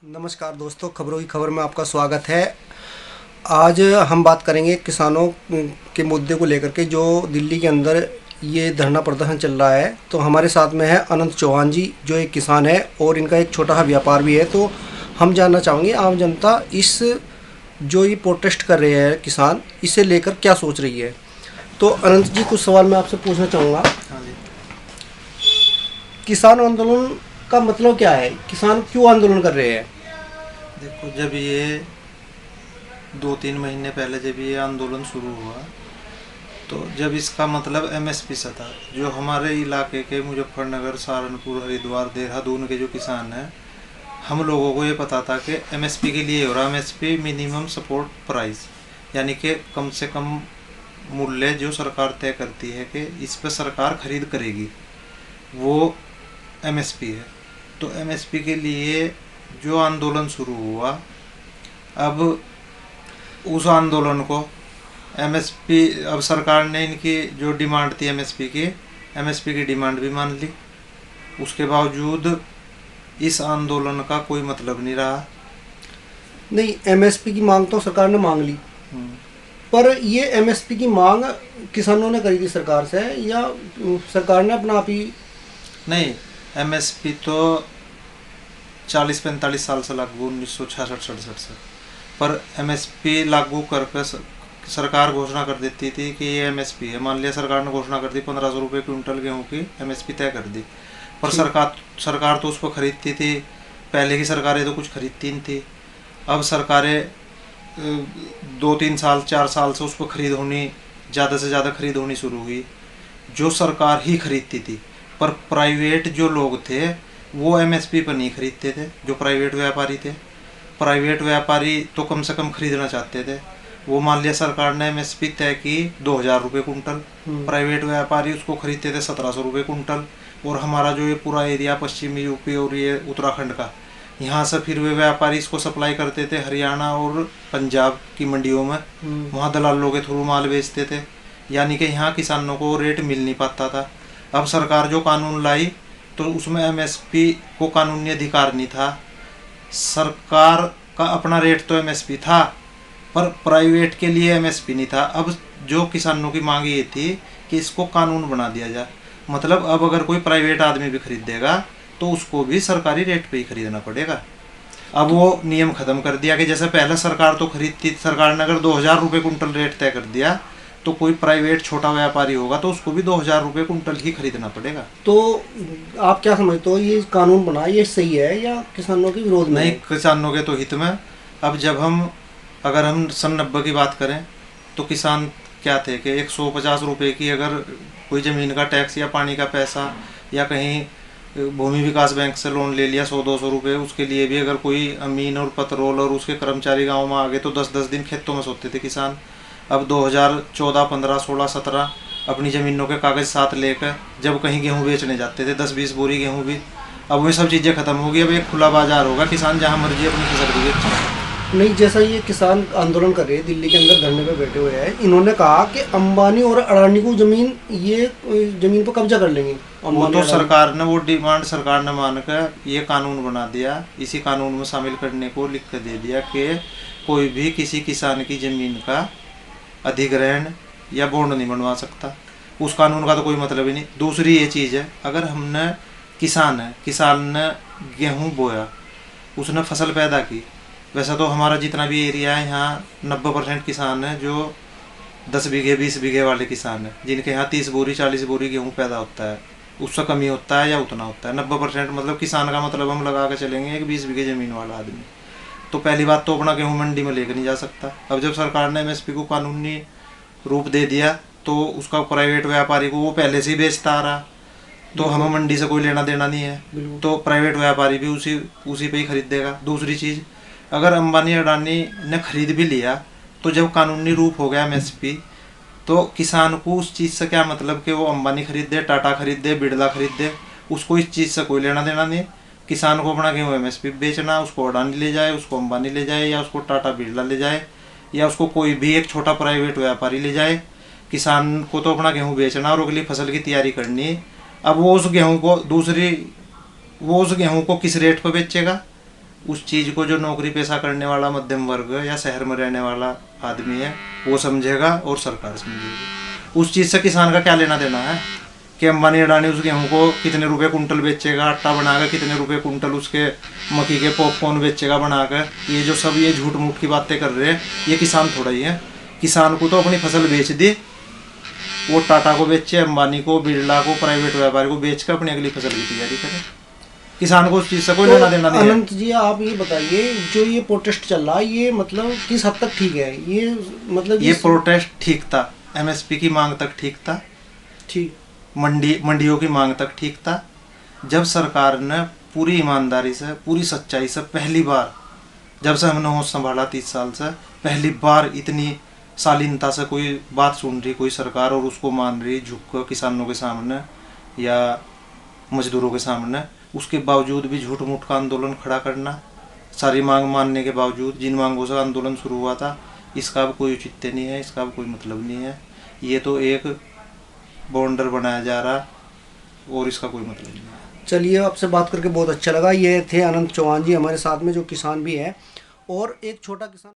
नमस्कार दोस्तों, खबरों की खबर में आपका स्वागत है। आज हम बात करेंगे किसानों के मुद्दे को लेकर के, जो दिल्ली के अंदर ये धरना प्रदर्शन चल रहा है। तो हमारे साथ में है अनंत चौहान जी, जो एक किसान है और इनका एक छोटा सा व्यापार भी है। तो हम जानना चाहेंगे आम जनता इस जो ये प्रोटेस्ट कर रहे हैं किसान, इसे लेकर क्या सोच रही है। तो अनंत जी, कुछ सवाल मैं आपसे पूछना चाहूँगा। हाँ जी। किसान आंदोलन का मतलब क्या है? किसान क्यों आंदोलन कर रहे हैं? देखो, जब ये 2-3 महीने पहले जब ये आंदोलन शुरू हुआ, तो जब इसका मतलब एमएसपी से था, जो हमारे इलाके के मुजफ्फरनगर, सहारनपुर, हरिद्वार, देहरादून के जो किसान हैं, हम लोगों को ये पता था कि एमएसपी के लिए हो रहा। एमएसपी मिनिमम सपोर्ट प्राइस, यानी कि कम से कम मूल्य जो सरकार तय करती है कि इस पर सरकार खरीद करेगी, वो एमएसपी है। तो एमएसपी के लिए जो आंदोलन शुरू हुआ, अब उस आंदोलन को एमएसपी, अब सरकार ने इनकी जो डिमांड थी एमएसपी की डिमांड भी मान ली। उसके बावजूद इस आंदोलन का कोई मतलब नहीं रहा। नहीं, एमएसपी की मांग तो सरकार ने मांग ली, पर ये एमएसपी की मांग किसानों ने करी थी सरकार से, या सरकार ने अपना आप ही? नहीं, एमएसपी तो 40-45 साल से लागू, 1966-67 से। पर एमएसपी लागू करके सरकार घोषणा कर देती थी कि ये एमएसपी है। मान लिया सरकार ने घोषणा कर दी 1500 रुपये क्विंटल गेहूँ की एमएसपी तय कर दी, पर सरकार तो उसको खरीदती थी। पहले की सरकारें तो कुछ खरीदती नहीं थी। अब सरकारें 2-3 साल 4 साल से उसको खरीद होनी, ज़्यादा से ज़्यादा खरीद होनी शुरू हुई, जो सरकार ही खरीदती थी। पर प्राइवेट जो लोग थे वो एमएसपी पर नहीं खरीदते थे। जो प्राइवेट व्यापारी थे, प्राइवेट व्यापारी तो कम से कम खरीदना चाहते थे। वो मान लिया सरकार ने एमएसपी तय की 2000 रुपये कुंटल, प्राइवेट व्यापारी उसको खरीदते थे 1700 रुपये कुंटल। और हमारा जो ये पूरा एरिया पश्चिमी यूपी और ये उत्तराखंड का, यहाँ से फिर वे व्यापारी इसको सप्लाई करते थे हरियाणा और पंजाब की मंडियों में। वहाँ दलालों के थ्रू माल बेचते थे, यानी कि यहाँ किसानों को रेट मिल नहीं पाता था। अब सरकार जो कानून लाई, तो उसमें एमएसपी को कानूनी अधिकार नहीं था। सरकार का अपना रेट तो एमएसपी था, पर प्राइवेट के लिए एमएसपी नहीं था। अब जो किसानों की मांग ये थी कि इसको कानून बना दिया जाए। मतलब अब अगर कोई प्राइवेट आदमी भी खरीदेगा तो उसको भी सरकारी रेट पे ही खरीदना पड़ेगा। अब वो नियम खत्म कर दिया कि जैसे पहले सरकार तो खरीदती, सरकार ने अगर 2000 रुपये कुंटल रेट तय कर दिया, तो कोई प्राइवेट छोटा व्यापारी होगा तो उसको भी 2000 रुपये कुंटल ही खरीदना पड़ेगा। तो आप क्या समझते हो, ये कानून बना ये सही है या किसानों के विरोध में? नहीं, किसानों के तो हित में। अब जब अगर हम सन 90 की बात करें, तो किसान क्या थे कि 150 रुपये की अगर कोई ज़मीन का टैक्स या पानी का पैसा, या कहीं भूमि विकास बैंक से लोन ले लिया 100-200 रुपये, उसके लिए भी अगर कोई अमीन और पतरोल और उसके कर्मचारी गांव में आ गए तो 10-10 दिन खेतों में सोते थे किसान। अब 2014, 15, 16, 17 अपनी ज़मीनों के कागज़ साथ लेकर जब कहीं गेहूँ बेचने जाते थे, 10-20 बोरी गेहूँ भी। अब वो सब चीज़ें ख़त्म हो गई। अब एक खुला बाजार होगा, किसान जहाँ मर्जी अपनी फसल भी बेच सकता है। नहीं, जैसा ये किसान आंदोलन कर रहे हैं, दिल्ली के अंदर धरने पे बैठे हुए हैं, इन्होंने कहा कि अंबानी और अडानी को ये जमीन पर कब्जा कर लेंगे। वो तो सरकार ने वो डिमांड सरकार ने मानकर ये कानून बना दिया। इसी कानून में शामिल करने को लिख कर दे दिया कि कोई भी किसी किसान की ज़मीन का अधिग्रहण या बॉन्ड नहीं बनवा सकता। उस कानून का तो कोई मतलब ही नहीं। दूसरी ये चीज़ है, अगर हमने किसान ने गेहूँ बोया, उसने फसल पैदा की। वैसे तो हमारा जितना भी एरिया है, यहाँ 90% किसान हैं जो 10 बीघे 20 बीघे वाले किसान हैं, जिनके यहाँ 30 बोरी 40 बोरी गेहूँ पैदा होता है। उससे कमी होता है या उतना होता है। 90% मतलब किसान का मतलब हम लगा के चलेंगे एक 20 बीघे ज़मीन वाला आदमी। तो पहली बात तो अपना गेहूँ मंडी में लेकर नहीं जा सकता। अब जब सरकार ने एमएसपी को कानूनी रूप दे दिया, तो उसका प्राइवेट व्यापारी को, वो पहले से ही बेचता आ रहा, तो हमें मंडी से कोई लेना देना नहीं है, तो प्राइवेट व्यापारी भी उसी पे ही खरीद देगा। दूसरी चीज़, अगर अंबानी अडानी ने खरीद भी लिया, तो जब कानूनी रूप हो गया एमएसपी, तो किसान को उस चीज़ से क्या मतलब कि वो अंबानी खरीद दे, टाटा खरीद दे, बिरला खरीद दे, उसको इस चीज़ से कोई लेना देना नहीं। किसान को अपना गेहूँ एमएसपी बेचना, उसको अडानी ले जाए, उसको अंबानी ले जाए, या उसको टाटा बिरला ले जाए, या उसको कोई भी एक छोटा प्राइवेट व्यापारी ले जाए, किसान को तो अपना गेहूँ बेचना और अगली फसल की तैयारी करनी है। अब वो उस गेहूँ को किस रेट पर बेचेगा? उस चीज़ को जो नौकरी पेशा करने वाला मध्यम वर्ग या शहर में रहने वाला आदमी है वो समझेगा और सरकार समझेगी। उस चीज़ से किसान का क्या लेना देना है कि अंबानी अडानी उस गेहूँ को कितने रुपए कुंटल बेचेगा, आटा बनाकर कितने रुपए कुंटल उसके मक्की के पॉपकॉर्न बेचेगा बनाकर। ये जो सब ये झूठ मूठ की बातें कर रहे हैं, ये किसान थोड़ा ही है। किसान को तो अपनी फसल बेच दी, वो टाटा को बेचे, अंबानी को, बिरला को, प्राइवेट व्यापारी को बेच कर अपनी अगली फसल की तैयारी करे। किसान को उस चीज़ से कोई लेना देना नहीं है। अनंत जी आप ये बताइए, जो ये प्रोटेस्ट चल रहा है ये मतलब किस हद तक ठीक है? ये मतलब ये प्रोटेस्ट ठीक था, एमएसपी की मांग तक ठीक था, ठीक, मंडियों की मांग तक ठीक था। जब सरकार ने पूरी ईमानदारी से, पूरी सच्चाई से, पहली बार जब से हमने होश संभाला 30 साल से, पहली बार इतनी शालीनता से कोई बात सुन रही कोई सरकार और उसको मान रही झुक कर किसानों के सामने या मजदूरों के सामने, उसके बावजूद भी झूठ मूठ का आंदोलन खड़ा करना, सारी मांग मानने के बावजूद जिन मांगों से आंदोलन शुरू हुआ था, इसका भी कोई औचित्य नहीं है, इसका भी कोई मतलब नहीं है। ये तो एक बॉन्डर बनाया जा रहा और इसका कोई मतलब नहीं है। चलिए आपसे बात करके बहुत अच्छा लगा। ये थे अनंत चौहान जी हमारे साथ में, जो किसान भी है और एक छोटा किसान।